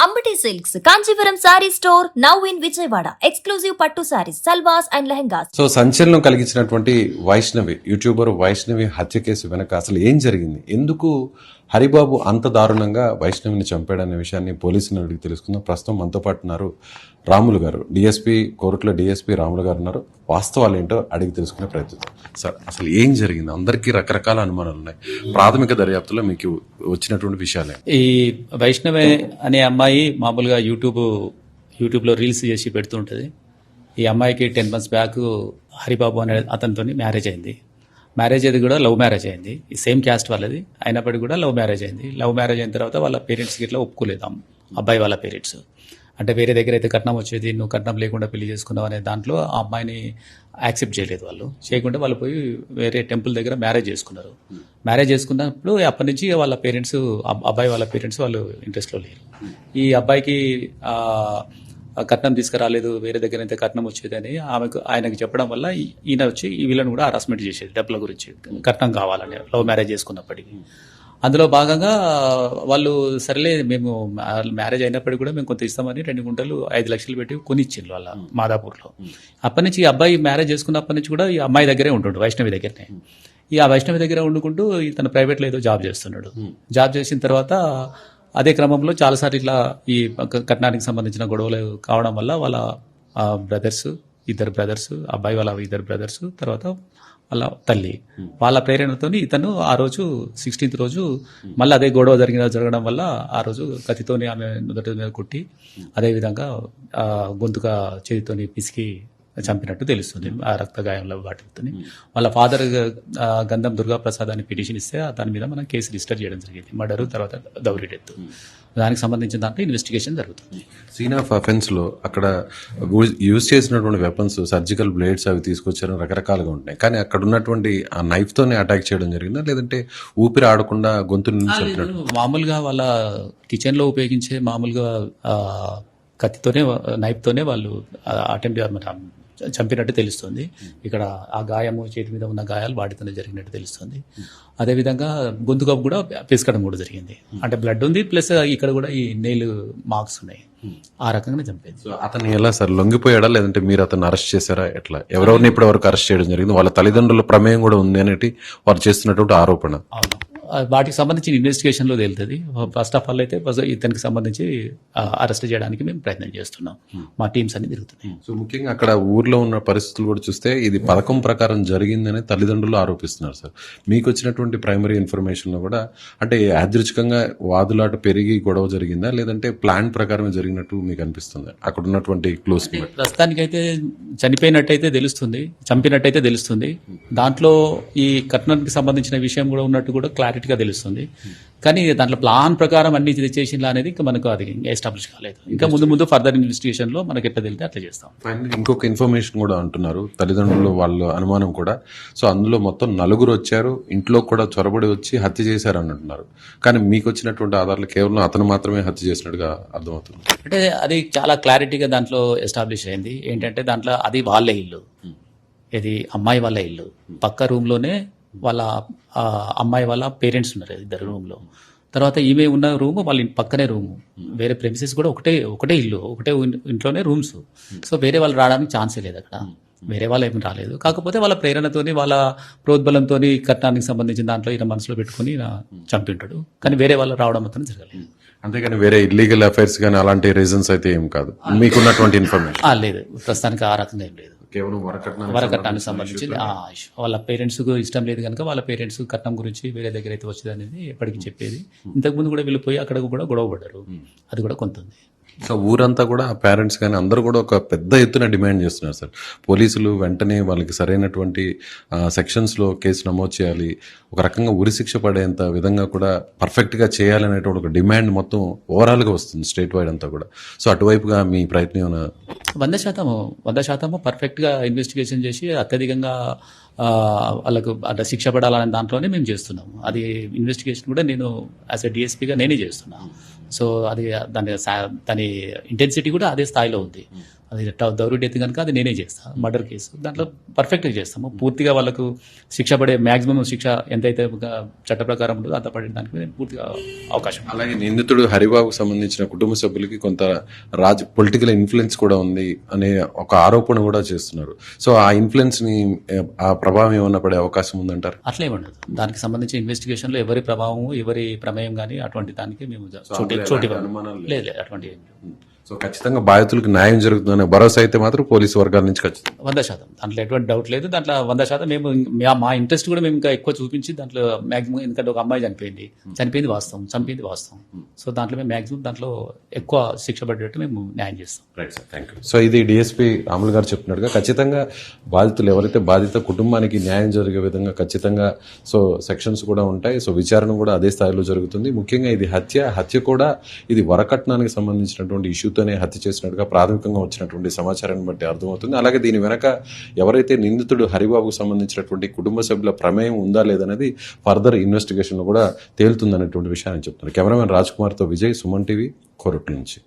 Ambati Silks, Kanchipuram Saree Store, now in Vijayawada. Exclusive Pattu Sarees, Salwas and Lehengas. So సంచలనం కలిగించినటువంటి Vaishnavi YouTuber Vaishnavi హత్య case వెనక అసలు ఏం జరిగింది, ఎందుకు హరిబాబు అంత దారుణంగా వైష్ణవిని చంపాడనే విషయాన్ని పోలీసులను అడిగి తెలుసుకుందాం. ప్రస్తుతం మనతో పాటు ఉన్నారు రాములు గారు, డిఎస్పీ కోరుట్ల డిఎస్పీ రాములు గారు ఉన్నారు. వాస్తవాలు ఏంటో అడిగి తెలుసుకునే ప్రయత్నం. సార్, అసలు ఏం జరిగింది? అందరికీ రకరకాల అనుమానాలు ఉన్నాయి. ప్రాథమిక దర్యాప్తులో మీకు వచ్చినటువంటి విషయాలే. ఈ వైష్ణవి అనే అమ్మాయి మామూలుగా యూట్యూబ్లో రీల్స్ చేసి పెడుతుంటుంది. ఈ అమ్మాయికి 10 months బ్యాక్ హరిబాబు అనే అతనితో మ్యారేజ్ అయింది. మ్యారేజ్ అది కూడా లవ్ మ్యారేజ్ అయింది. ఈ సేమ్ క్యాస్ట్ వాళ్ళది అయినప్పటికీ కూడా లవ్ మ్యారేజ్ అయింది. లవ్ మ్యారేజ్ అయిన తర్వాత వాళ్ళ పేరెంట్స్కి ఇట్లా ఒప్పుకోలేదు అబ్బాయి వాళ్ళ పేరెంట్స్. అంటే వేరే దగ్గర అయితే కట్నం వచ్చేది, నువ్వు కట్నం లేకుండా పెళ్లి చేసుకున్నావు అనే దాంట్లో ఆ అమ్మాయిని యాక్సెప్ట్ చేయలేదు. వాళ్ళు చేయకుండా వాళ్ళు పోయి వేరే టెంపుల్ దగ్గర మ్యారేజ్ చేసుకున్నారు. మ్యారేజ్ చేసుకున్నప్పుడు అప్పటి నుంచి వాళ్ళ పేరెంట్స్, అబ్బాయి వాళ్ళ పేరెంట్స్ వాళ్ళు ఇంట్రెస్ట్లో లేరు. ఈ అబ్బాయికి కట్నం తీసుకురాలేదు, వేరే దగ్గర అయితే కట్నం వచ్చేదని ఆయనకు చెప్పడం వల్ల ఈయన వచ్చి వీళ్ళని కూడా హరాస్మెంట్ చేసేది డబ్బుల గురించి, కట్నం కావాలని లవ్ మ్యారేజ్ చేసుకున్నప్పటికీ. అందులో భాగంగా వాళ్ళు సరేలే మేము మ్యారేజ్ అయినప్పటికీ కూడా మేము కొంత ఇస్తామని 2 గుంటలు 5 లక్షలు పెట్టి కొనిచ్చిండ్రు వాళ్ళ మాదాపూర్లో. అప్పటి నుంచి ఈ అబ్బాయి మ్యారేజ్ చేసుకున్నప్పటి నుంచి కూడా ఈ అమ్మాయి దగ్గరే ఉంటుండు, వైష్ణవి దగ్గరనే. ఆ వైష్ణవి దగ్గర వండుకుంటూ తన ప్రైవేట్లో ఏదో జాబ్ చేస్తున్నాడు. జాబ్ చేసిన తర్వాత అదే క్రమంలో చాలాసార్లు ఇట్లా ఈ కట్నానికి సంబంధించిన గొడవలు కావడం వల్ల వాళ్ళ ఇద్దరు బ్రదర్స్, అబ్బాయి వాళ్ళ 2 బ్రదర్స్, తర్వాత వాళ్ళ తల్లి, వాళ్ళ ప్రేరణతో ఇతను ఆ రోజు 16th రోజు మళ్ళీ అదే గొడవ జరగడం వల్ల ఆ రోజు కత్తితోని ఆమె నుదుటి మీద కుట్టి, అదేవిధంగా గొంతుగా చేతితోని పిసికి చంపినట్టు తెలుస్తుంది. ఆ రక్త గాయంలో వాటితో వాళ్ళ ఫాదర్ గంధం దుర్గా ప్రసాద్ అని పిటిషన్ ఇస్తే దాని మీద మనం కేసు రిజిస్టర్ చేయడం జరిగింది. మర్డరు, తర్వాత దౌర్య డెత్. దానికి సంబంధించిన దాంట్లో ఇన్వెస్టిగేషన్ జరుగుతుంది. సీన్ ఆఫ్ అఫెన్స్ లో అక్కడ యూజ్ చేసినటువంటి వెపన్స్, సర్జికల్ బ్లేడ్స్ అవి తీసుకొచ్చారని రకరకాలుగా ఉంటాయి. కానీ అక్కడ ఉన్నటువంటి ఆ నైఫ్ తోనే అటాక్ చేయడం జరిగిందా, లేదంటే ఊపిరి ఆడకుండా గొంతు నుంచి? మామూలుగా వాళ్ళ కిచెన్ లో ఉపయోగించే మామూలుగా కత్తితోనే, నైఫ్ తోనే వాళ్ళు అటెంప్ట్ చంపినట్టు తెలుస్తుంది. ఇక్కడ ఆ గాయము, చేతి మీద ఉన్న గాయాలు వాటితోనే జరిగినట్టు తెలుస్తుంది. అదేవిధంగా గొంతుకు కూడా పిసకడం కూడా జరిగింది. అంటే బ్లడ్ ఉంది, ప్లస్ ఇక్కడ కూడా ఈ నెయిల్ మార్క్స్ ఉన్నాయి. ఆ రకంగా చంపేది. అతను ఎలా సార్, లొంగిపోయాడా లేదంటే మీరు అతను అరెస్ట్ చేశారా? ఎట్లా, ఎవరెవరిని ఇప్పటి వరకు అరెస్ట్ చేయడం జరిగింది? వాళ్ళ తల్లిదండ్రుల ప్రమేయం కూడా ఉంది అనేటి వారు చేస్తున్నటువంటి ఆరోపణ. అవును, వాటికి సంబంధించిన ఇన్వెస్టిగేషన్ లో తేలుతుంది. ఫస్ట్ ఆఫ్ ఆల్ అయితే ఇతనికి సంబంధించి అరెస్ట్ చేయడానికి మేము ప్రయత్నం చేస్తున్నాం. మా టీమ్స్ అన్ని తిరుగుతున్నాయి. సో ముఖ్యంగా అక్కడ ఊర్లో ఉన్న పరిస్థితులు కూడా చూస్తే ఇది పథకం ప్రకారం జరిగిందని తల్లిదండ్రులు ఆరోపిస్తున్నారు సార్. మీకు వచ్చినటువంటి ప్రైమరీ ఇన్ఫర్మేషన్ లో కూడా అంటే యాదృచ్ఛికంగా వాదులాట పెరిగి గొడవ జరిగిందా, లేదంటే ప్లాన్ ప్రకారం జరిగినట్టు మీకు అనిపిస్తుంది అక్కడ ఉన్నటువంటి క్లోజ్? ప్రస్తుతానికైతే చనిపోయినట్టయితే తెలుస్తుంది, చంపినట్టయితే తెలుస్తుంది. దాంట్లో ఈ కట్నానికి సంబంధించిన విషయం కూడా ఉన్నట్టు కూడా క్లారిటీగా తెలుస్తుంది. కానీ దాంట్లో ప్లాన్ ప్రకారం అన్ని చేసిందా అనేది ఇంకా మనకు అది ఎస్టాబ్లిష్ కాలేదు. ఇంకా ముందు ఫర్దర్ ఇన్వెస్టిగేషన్ లో మనకి ఎట్లా తెలితే అట్లా చేస్తాం. ఇంకొక ఇన్ఫర్మేషన్ కూడా అంటున్నారు తల్లిదండ్రులు, వాళ్ళ అనుమానం కూడా. సో అందులో మొత్తం 4 వచ్చారు, ఇంట్లో కూడా చొరబడి వచ్చి హత్య చేశారు అని అంటున్నారు. కానీ మీకు వచ్చినటువంటి ఆధారాలు కేవలం అతను మాత్రమే హత్య చేసినట్టుగా అర్థమవుతుంది. అంటే అది చాలా క్లారిటీగా దాంట్లో ఎస్టాబ్లిష్ అయింది. ఏంటంటే దాంట్లో అది వాళ్ళ ఇల్లు, ఇది అమ్మాయి వాళ్ళ ఇల్లు. పక్క రూమ్ లోనే వాళ్ళ అమ్మాయి వాళ్ళ పేరెంట్స్ ఉన్నారు 2 రూమ్లో. తర్వాత ఈమె ఉన్న రూమ్ వాళ్ళ పక్కనే రూము, వేరే ప్రెమిసెస్ కూడా ఒకటే ఇల్లు, ఒకటే ఇంట్లోనే రూమ్స్. సో వేరే వాళ్ళు రావడానికి ఛాన్సే లేదు అక్కడ, వేరే వాళ్ళు ఏమి రాలేదు. కాకపోతే వాళ్ళ ప్రేరణతోని, వాళ్ళ ప్రోద్బలంతో కట్నానికి సంబంధించిన దాంట్లో ఈయన మనసులో పెట్టుకుని చంపింటాడు. కానీ వేరే వాళ్ళు రావడం మాత్రం జరగలేదు. అంతేగాని వేరే ఇల్లీగల్ అఫైర్స్ కానీ అలాంటి రీజన్స్ అయితే ఏం కాదు మీకున్నటువంటి ఇన్ఫర్మేషన్? లేదు, ప్రస్తుతానికి ఆ రకంగా ఏం లేదు. కేవలం వరకట్నానికి సంబంధించి వాళ్ళ పేరెంట్స్ ఇష్టం లేదు కనుక వాళ్ళ పేరెంట్స్ కట్నం గురించి వేరే దగ్గర అయితే వచ్చేది అనేది ఎప్పటికీ చెప్పేది. ఇంతకుముందు కూడా వెళ్ళిపోయి అక్కడ కూడా గొడవ పడ్డారు, అది కూడా కొంత ఉంది. సో ఊరంతా కూడా పేరెంట్స్ కానీ అందరూ కూడా ఒక పెద్ద ఎత్తున డిమాండ్ చేస్తున్నారు సార్. పోలీసులు వెంటనే వాళ్ళకి సరైనటువంటి సెక్షన్స్లో కేసు నమోదు చేయాలి, ఒక రకంగా ఉరిశిక్ష పడేంత విధంగా కూడా పర్ఫెక్ట్గా చేయాలనేటువంటి ఒక డిమాండ్ మొత్తం ఓవరాల్గా వస్తుంది స్టేట్ వైడ్ అంతా కూడా. సో అటువైపుగా మీ ప్రయత్నం 100% పర్ఫెక్ట్గా ఇన్వెస్టిగేషన్ చేసి అత్యధికంగా వాళ్ళకు అంటే శిక్ష పడాలనే దాంట్లోనే మేము చేస్తున్నాము. అది ఇన్వెస్టిగేషన్ కూడా నేను యాజ్ ఎ డిఎస్పీగా నేనే చేస్తున్నాను. సో అది దాని ఇంటెన్సిటీ కూడా అదే స్థాయిలో ఉంది. అది దౌర్జన్యం అయితే కనుక అది నేనే చేస్తాను. మర్డర్ కేసు దాంట్లో పర్ఫెక్ట్గా చేస్తాము. పూర్తిగా వాళ్ళకు శిక్ష పడే మ్యాక్సిమం శిక్ష ఎంతైతే చట్ట ప్రకారం ఉంటుందో అంత పడడానికి నేను పూర్తిగా అవకాశం. అలాగే నిందితుడు హరిబాబుకు సంబంధించిన కుటుంబ సభ్యులకి కొంత పొలిటికల్ ఇన్ఫ్లుయెన్స్ కూడా ఉంది అనే ఒక ఆరోపణ కూడా చేస్తున్నారు. సో ఆ ఇన్ఫ్లుయెన్స్ ని ఆ ప్రభావం ఏమన్నా పడే అవకాశం ఉందంటారు? అట్లే ఉండదు. దానికి సంబంధించిన ఇన్వెస్టిగేషన్లో ఎవరి ప్రభావం ఎవరి ప్రమేయం కానీ అటువంటి దానికి మేము చోటి లేదు అటువంటి. సో ఖచ్చితంగా బాధితులకు న్యాయం జరుగుతుందనే భరోసా అయితే మాత్రం పోలీసు వర్గాల నుంచి ఖచ్చితంగా 100%. దాంట్లో ఎటువంటి డౌట్ లేదు. దాంట్లో 100% మేము మా ఇంట్రెస్ట్ కూడా మేము ఇంకా ఎక్కువ చూపించి దాంట్లో మాక్సిమం, ఎందుకంటే ఒక అమ్మాయి చనిపోయింది వాస్తవం, చంపింది వాస్తవం. సో దాంట్లో మేము మాక్సిమం దాంట్లో ఎక్కువ శిక్ష పడేటట్టు మేము న్యాయం చేస్తాం. Right sir, thank you. So ఇది డిఎస్పీ రాములు గారు చెప్పినట్టుగా ఖచ్చితంగా బాధితులు ఎవరైతే బాధిత కుటుంబానికి న్యాయం జరిగే విధంగా ఖచ్చితంగా సో సెక్షన్స్ కూడా ఉంటాయి. సో విచారణ కూడా అదే స్థాయిలో జరుగుతుంది. ముఖ్యంగా ఇది హత్య కూడా ఇది వరకట్నానికి సంబంధించినటువంటి ఇష్యూతోనే హత్య చేసినట్టుగా ప్రాథమికంగా వచ్చినటువంటి సమాచారాన్ని బట్టి అర్థమవుతుంది. అలాగే దీని వెనక ఎవరైతే నిందితుడు హరిబాబుకు సంబంధించినటువంటి కుటుంబ సభ్యుల ప్రమేయం ఉందా లేదనేది ఫర్దర్ ఇన్వెస్టిగేషన్ లో కూడా తేలుతుందనేటువంటి విషయాన్ని చెప్తున్నారు. కెమెరామెన్ రాజ్ కుమార్తో విజయ్, సుమన్ టీవీ, కోరుట్ల నుంచి.